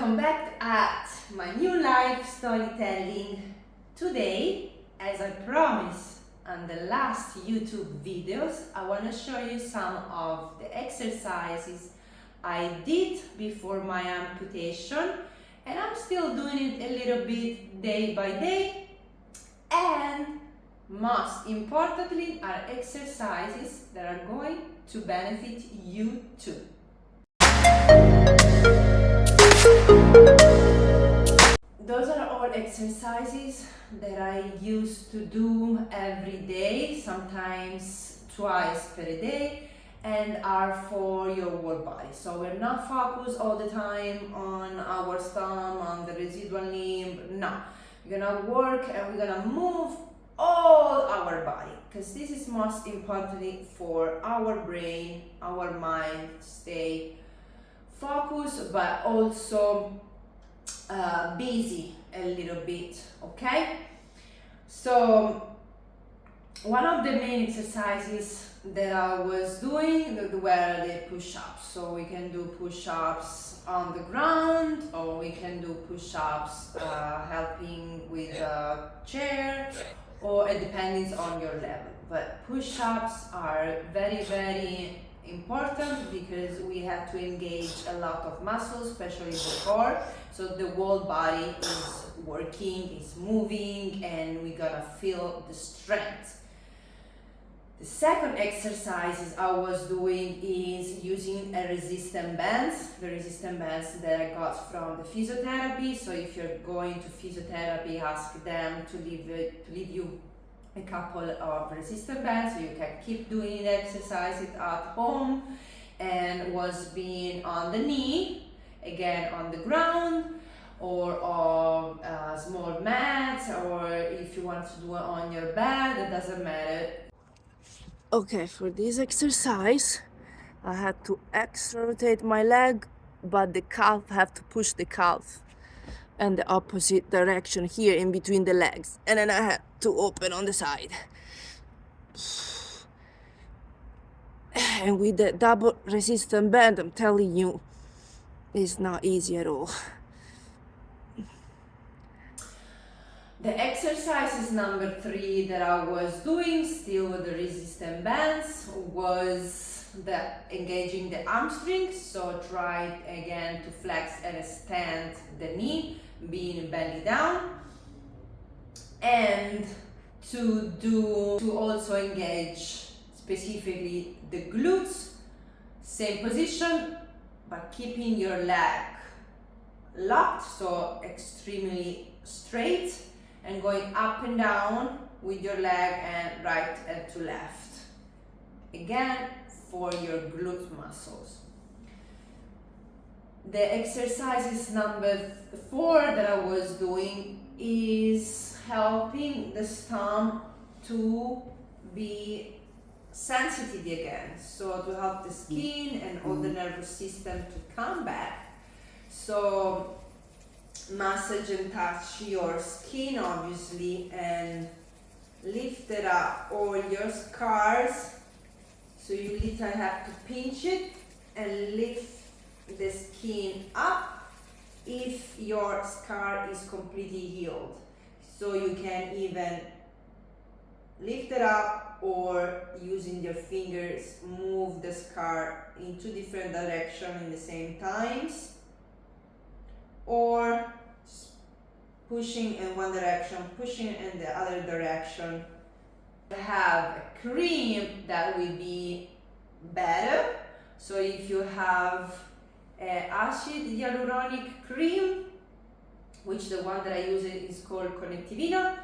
Welcome back at my new live storytelling. Today, as I promised on the last YouTube videos, I want to show you some of the exercises I did before my amputation, and I'm still doing it a little bit day by day, and most importantly are exercises that are going to benefit you too. Those are all exercises that I used to do every day, sometimes twice per day, and are for your whole body. So we're not focused all the time on our stomach, on the residual limb. No, we're gonna work and we're gonna move all our body, because this is most importantly for our brain, our mind to stay focused, but also busy a little bit, okay? So one of the main exercises that I was doing were the push-ups. So we can do push-ups on the ground, or we can do push-ups helping with a chair, or it depends on your level. But push-ups are very, very important because we have to engage a lot of muscles, especially the core, so the whole body is working, is moving, and we gotta feel the strength. The second exercises I was doing is using a resistance bands, the resistance bands that I got from the physiotherapy. So if you're going to physiotherapy, ask them to leave you a couple of resistance bands so you can keep doing the exercises at home, and was being on the knee, again on the ground, or on small mats, or if you want to do it on your bed, it doesn't matter. Okay, for this exercise I had to extra rotate my leg, but the calf have to push the calf and the opposite direction here in between the legs, and then I had to open on the side. And with the double resistance band, I'm telling you, it's not easy at all. The exercises number 3 that I was doing, still with the resistance bands, was engaging the hamstrings. So try again to flex and extend the knee, being belly down, and to also engage specifically the glutes. Same position, but keeping your leg locked, so extremely straight, and going up and down with your leg and right and to left. Again, for your glute muscles. The exercises number 4 that I was doing is helping the stomach to be sensitive again, so to help the skin and all the nervous system to come back. So massage and touch your skin, obviously, and lift it up, or your scars. So you literally have to pinch it and lift the skin up if your scar is completely healed. So you can even lift it up, or using your fingers move the scar into different directions in the same times, or pushing in one direction, pushing in the other direction. Have a cream that will be better. So if you have acid hyaluronic cream, which the one that I use is called Connettivino,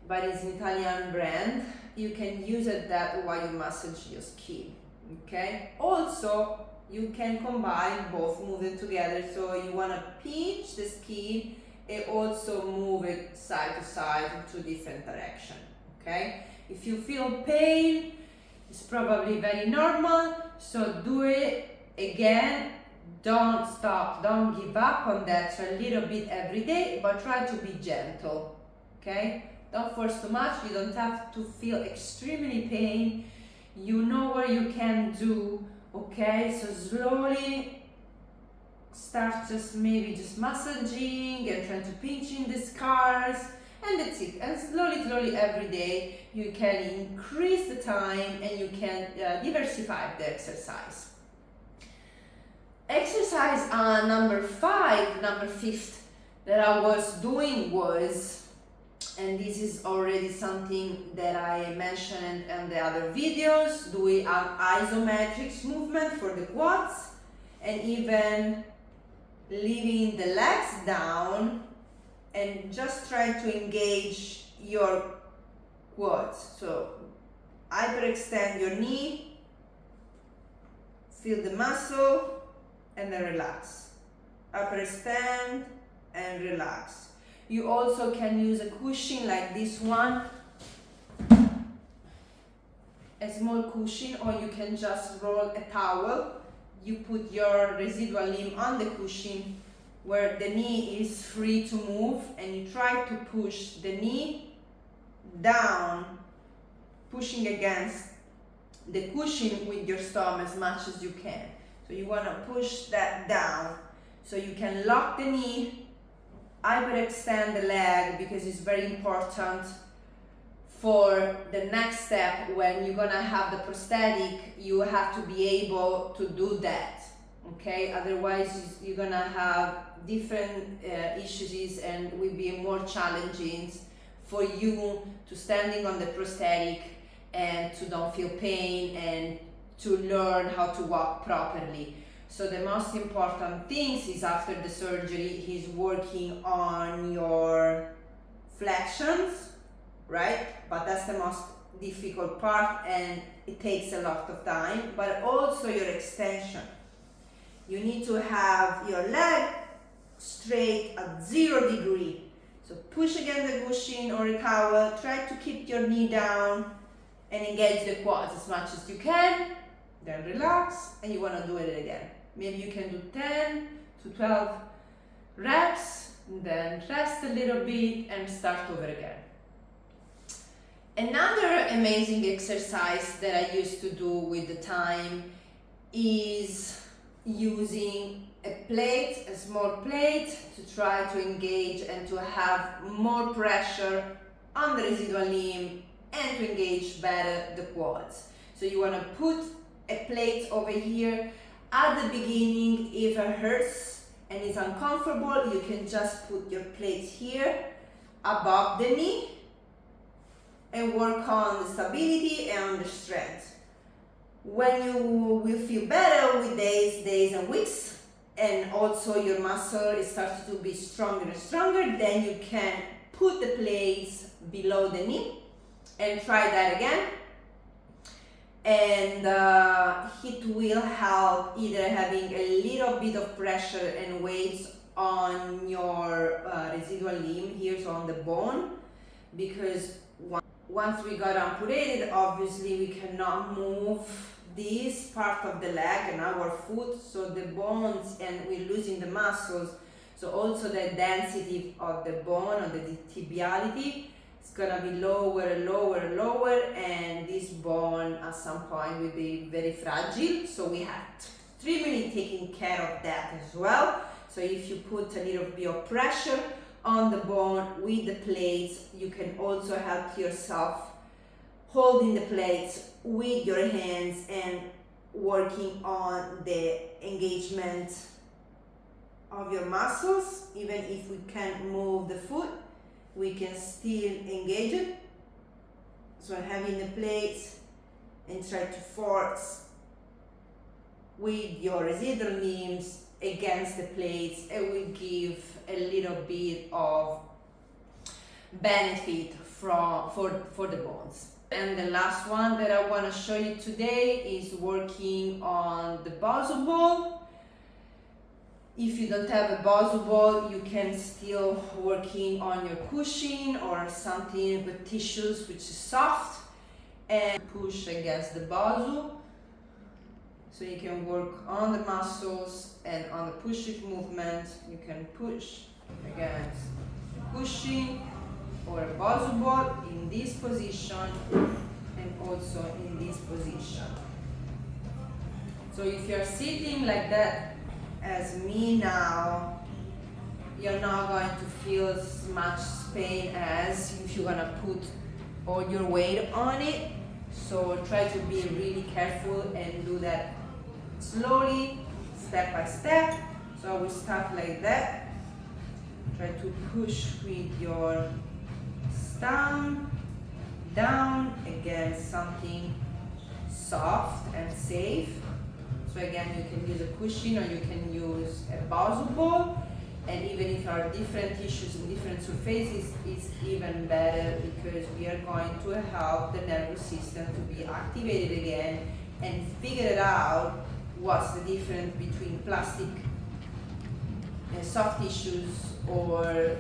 but it's an Italian brand, you can use it that while you massage your skin. Okay. Also, you can combine both, move them together. So you want to pinch the skin and also move it side to side in 2 different directions. Okay. If you feel pain, it's probably very normal. So do it again. Don't stop. Don't give up on that. So a little bit every day, but try to be gentle. Okay. Don't force too much. You don't have to feel extremely pain. You know what you can do, okay? So slowly start just maybe just massaging and trying to pinch in the scars, and that's it. And slowly every day you can increase the time and you can diversify the exercise. Exercise number fifth that I was doing was, and this is already something that I mentioned in the other videos, doing an isometric movement for the quads, and even leaving the legs down and just trying to engage your quads. So hyperextend your knee, feel the muscle, and then relax. Hyperextend and relax. You also can use a cushion like this one, a small cushion, or you can just roll a towel. You put your residual limb on the cushion where the knee is free to move, and you try to push the knee down, pushing against the cushion with your stomach as much as you can. So you want to push that down so you can lock the knee, hyperextend the leg, because it's very important for the next step. When you're gonna have the prosthetic, you have to be able to do that, okay? Otherwise you're gonna have different issues, and will be more challenging for you to standing on the prosthetic and to don't feel pain and to learn how to walk properly. So the most important things is after the surgery, he's working on your flexions, right? But that's the most difficult part, and it takes a lot of time, but also your extension. You need to have your leg straight at 0 degree. So push against the cushion or a towel, try to keep your knee down and engage the quads as much as you can, then relax, and you want to do it again. Maybe you can do 10 to 12 reps, then rest a little bit and start over again. Another amazing exercise that I used to do with the time is using a plate, a small plate, to try to engage and to have more pressure on the residual limb and to engage better the quads. So you want to put a plate over here. At the beginning, if it hurts and is uncomfortable, you can just put your plate here above the knee and work on the stability and the strength. When you will feel better with days and weeks, and also your muscle is starting to be stronger and stronger, then you can put the plates below the knee and try that again. And it will help either having a little bit of pressure and weight on your residual limb here, so on the bone, because once we got amputated, obviously we cannot move this part of the leg and our foot, so the bones, and we're losing the muscles, so also the density of the bone, or the tibiality, it's gonna be lower, and this bone at some point will be very fragile, so we have extremely taking care of that as well. So if you put a little bit of pressure on the bone with the plates, you can also help yourself holding the plates with your hands and working on the engagement of your muscles. Even if we can't move the foot, we can still engage it. So having the plates and try to force with your residual limbs against the plates, it will give a little bit of benefit for the bones. And the last one that I want to show you today is working on the basal ball. If you don't have a basal ball, you can still working on your cushion or something with tissues which is soft, and push against the basal. So you can work on the muscles and on the push-it movement. You can push against cushion or a basal ball in this position and also in this position. So if you're sitting like that as me now, you're not going to feel as much pain as if you're gonna put all your weight on it. So try to be really careful and do that slowly, step by step. So I will start like that. Try to push with your thumb down against something soft and safe. So again, you can use a cushion or you can use a baseball ball. And even if there are different tissues and different surfaces, it's even better because we are going to help the nervous system to be activated again and figure out what's the difference between plastic soft tissues or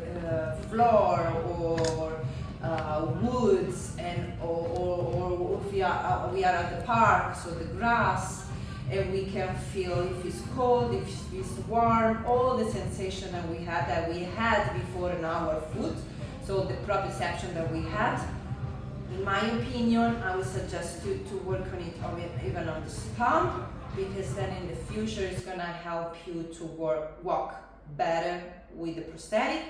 floor or woods or if we are at the park, so the grass, and we can feel if it's cold, if it's warm, all the sensation that we had before in our foot, so the proprioception that we had. In my opinion, I would suggest you to work on it even on the stump, because then in the future it's gonna help you to walk better with the prosthetic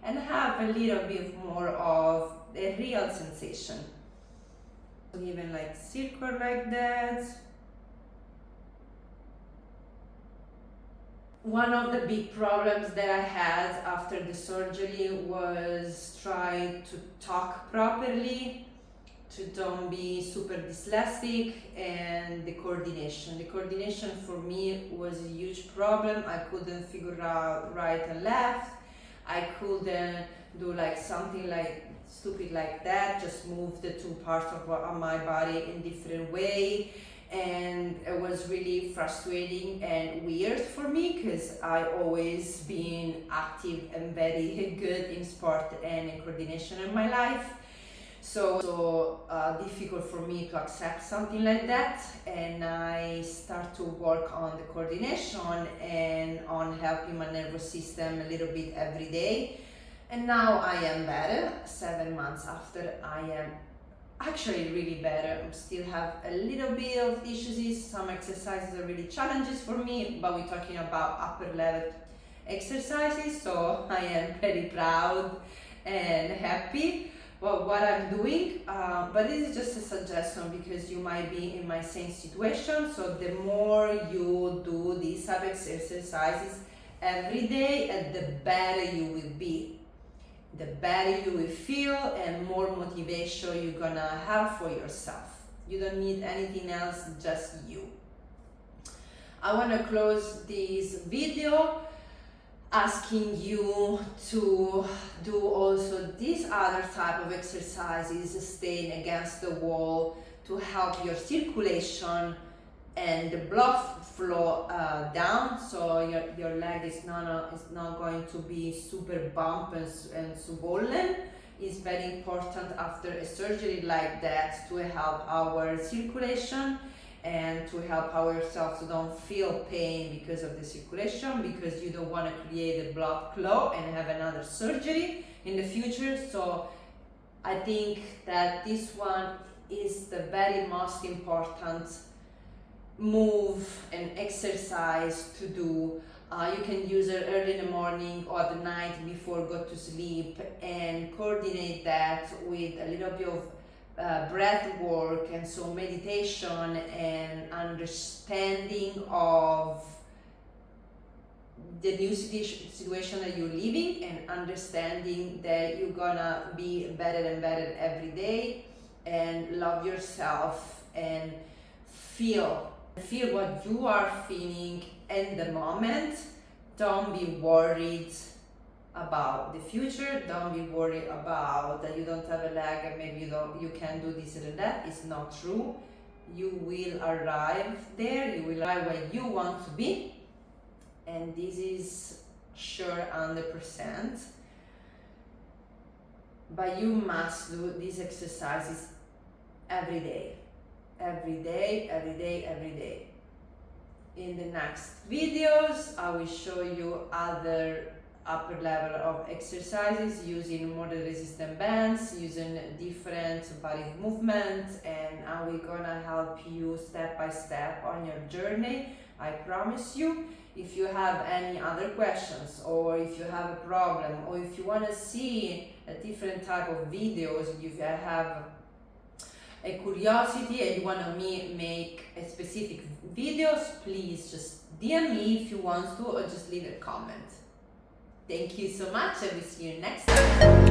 and have a little bit more of a real sensation. Even like circle like that. One of the big problems that I had after the surgery was trying to talk properly, to don't be super dyslexic, and the coordination. The coordination for me was a huge problem. I couldn't figure out right and left. I couldn't do like something like stupid like that, just move the two parts of my body in different way. And it was really frustrating and weird for me because I always been active and very good in sport and in coordination in my life. So difficult for me to accept something like that, and I start to work on the coordination and on helping my nervous system a little bit every day. And now I am better. 7 months after, I am actually really better. I still have a little bit of issues. Some exercises are really challenges for me, but we're talking about upper level exercises, so I am very proud and happy about what I'm doing. But this is just a suggestion because you might be in my same situation. So the more you do these type of exercises every day, and the better you will be. The better you will feel and more motivation you're gonna have for yourself. You don't need anything else, just you. I wanna close this video asking you to do also these other type of exercises, staying against the wall to help your circulation and the blood flow down, so your leg is not going to be super bump and swollen. It's very important after a surgery like that to help our circulation and to help ourselves to don't feel pain because of the circulation, because you don't want to create a blood clot and have another surgery in the future. So I think that this one is the very most important move and exercise to do. You can use it early in the morning or the night before go to sleep, and coordinate that with a little bit of breath work, and so meditation and understanding of the new situation that you're living, and understanding that you're gonna be better and better every day, and love yourself and feel what you are feeling in the moment. Don't be worried about the future. Don't be worried about that you don't have a leg and maybe you can't do this or that. It's not true. You will arrive there. You will arrive where you want to be, and this is sure 100%. But you must do these exercises every day. Every day, every day, every day. In the next videos, I will show you other upper level of exercises using model resistant bands, using different body movements, and I will gonna help you step by step on your journey, I promise you. If you have any other questions, or if you have a problem, or if you want to see a different type of videos, if you have a curiosity and you want to make a specific videos, please just DM me if you want to, or just leave a comment. Thank you so much, and we'll see you next time.